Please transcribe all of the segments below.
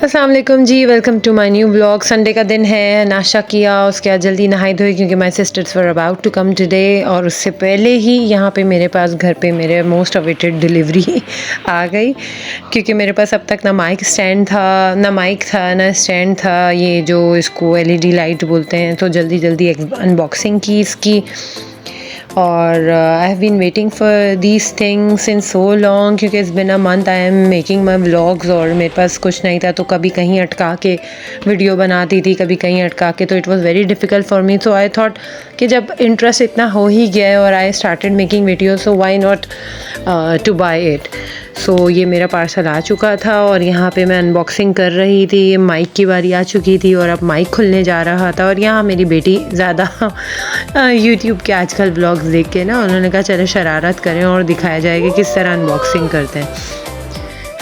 अस्सलाम वालेकुम जी, welcome to my new vlog. Sunday का दिन है, नाश्ता किया, उसके बाद जल्दी नहाई धोई क्योंकि my sisters were about to come today. और उससे पहले ही यहाँ पे मेरे पास घर पे मेरे मोस्ट अवेटेड डिलीवरी आ गई, क्योंकि मेरे पास अब तक ना माइक था ना स्टैंड था, ये जो इसको एलईडी लाइट बोलते हैं। तो जल्दी जल्दी अनबॉक्सिंग की इसकी। और I have been waiting for these things in so long, क्योंकि it's been a month I am making my vlogs और मेरे पास कुछ नहीं था। तो कभी कहीं अटका के वीडियो बनाती थी, कभी कहीं अटका के, तो it was very difficult for me. So I thought कि जब इंटरेस्ट इतना हो ही गया है और I started making video, so why not to buy it. सो ये मेरा पार्सल आ चुका था और यहाँ पे मैं अनबॉक्सिंग कर रही थी। माइक की बारी आ चुकी थी और अब माइक खुलने जा रहा था। और यहाँ मेरी बेटी ज़्यादा यूट्यूब के आजकल ब्लॉग्स देख के ना, उन्होंने कहा चलो शरारत करें और दिखाया जाएगा किस तरह अनबॉक्सिंग करते हैं।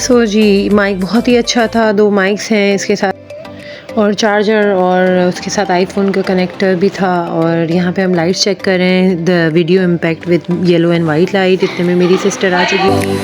सो जी, माइक बहुत ही अच्छा था। 2 माइक्स हैं इसके साथ और चार्जर, और उसके साथ आईफोन का कनेक्टर भी था। और यहाँ पे हम लाइट्स चेक कर रहे हैं, the video impact with yellow and white light. इतने में मेरी सिस्टर आ चुकी थी।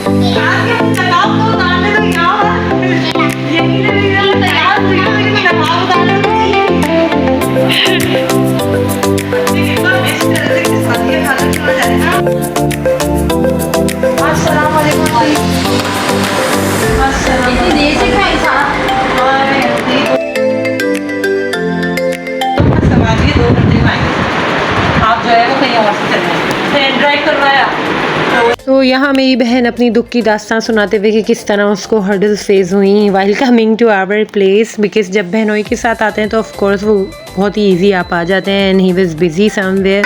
तो यहाँ मेरी बहन अपनी दुख की दास्तान सुनाते हुए कि किस तरह उसको हर्डल्स फेस हुई while coming to our place. Because जब बहनोई के साथ आते हैं तो ऑफ कोर्स वो बहुत ही ईजी आप आ जाते हैं, and he was busy somewhere.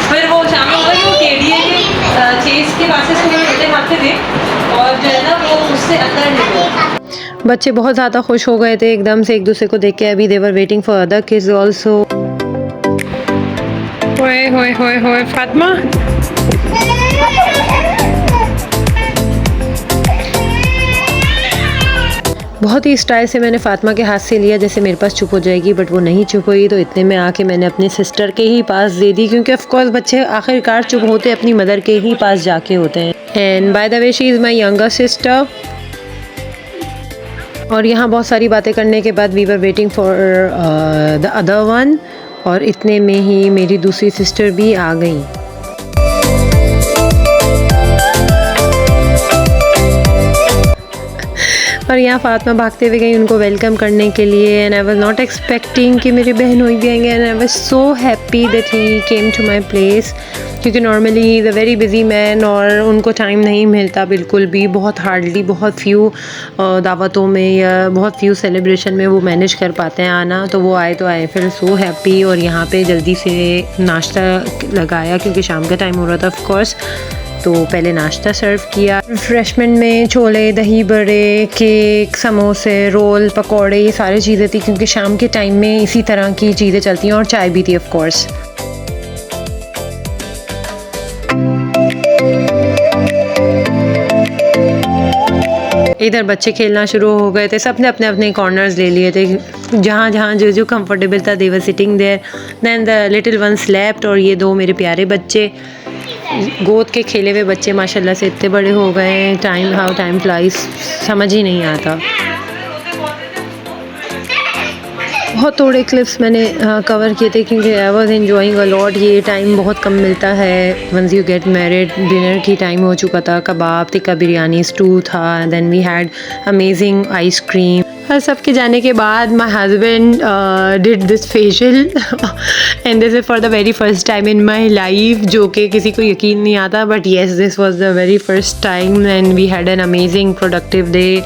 फिर वो शाम को वो केडीए के चेस के क्लासेस को मुझे हाथ थे और जो है ना वो उससे अंदर निकले। बच्चे बहुत ज़्यादा खुश हो गए थे एकदम से एक दूसरे को देख के। अभी they were waiting for other kids also. होए होए होए होए फातिमा, बहुत ही स्टाइल से मैंने फातिमा के हाथ से लिया जैसे मेरे पास चुप हो जाएगी, बट वो नहीं चुप हुई। तो इतने में आके मैंने अपने सिस्टर के ही पास दे दी, क्योंकि ऑफ कोर्स बच्चे आखिरकार चुप होते अपनी मदर के ही पास जाके होते हैं। And by the way she is my younger sister. और यहाँ बहुत सारी बातें करने के बाद we were waiting for the other one, और इतने में ही मेरी दूसरी सिस्टर भी आ गई। और यहाँ फातिमा भागते हुए गई उनको वेलकम करने के लिए। And I was not expecting कि मेरे बहन हुई भी आएंगे, and I was so happy that he came to my place, क्योंकि normally he is a very busy man और उनको टाइम नहीं मिलता बिल्कुल भी। बहुत हार्डली, बहुत फ्यू दावतों में या बहुत फ्यू सेलिब्रेशन में वो मैनेज कर पाते हैं आना। तो वो आए तो आए, फिर सो हैप्पी। और यहाँ पे जल्दी से नाश्ता लगाया क्योंकि शाम का टाइम हो रहा था ऑफ कोर्स। तो पहले नाश्ता सर्व किया। रिफ्रेशमेंट में छोले, दही बड़े, केक, समोसे, रोल, पकौड़े, ये सारी चीज़ें थी, क्योंकि शाम के टाइम में इसी तरह की चीज़ें चलती हैं। और चाय भी थी ऑफ कोर्स। इधर बच्चे खेलना शुरू हो गए थे, सबने अपने अपने कॉर्नर्स ले लिए थे, जहाँ जहाँ जो जो कंफर्टेबल था they were sitting there. Then the little one slept. और ये 2 मेरे प्यारे बच्चे, गोद के खेले हुए बच्चे, माशाल्लाह से इतने बड़े हो गए हैं। हाउ टाइम फ्लाइज समझ ही नहीं आता। बहुत थोड़े क्लिप्स मैंने कवर किए थे, क्योंकि I was enjoying a lot. ये टाइम बहुत कम मिलता है once you get married. Dinner की टाइम हो चुका था, कबाब, टिक्का बिरयानी, स्टू था, then we had amazing ice cream. और सबके जाने के बाद my husband did this facial and this is for the very first time in my life, जो कि किसी को यकीन नहीं आता, but yes this was the very first time and we had an amazing productive day.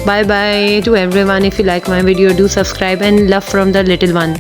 Bye bye to everyone. If you like my video, do subscribe and love from the little one.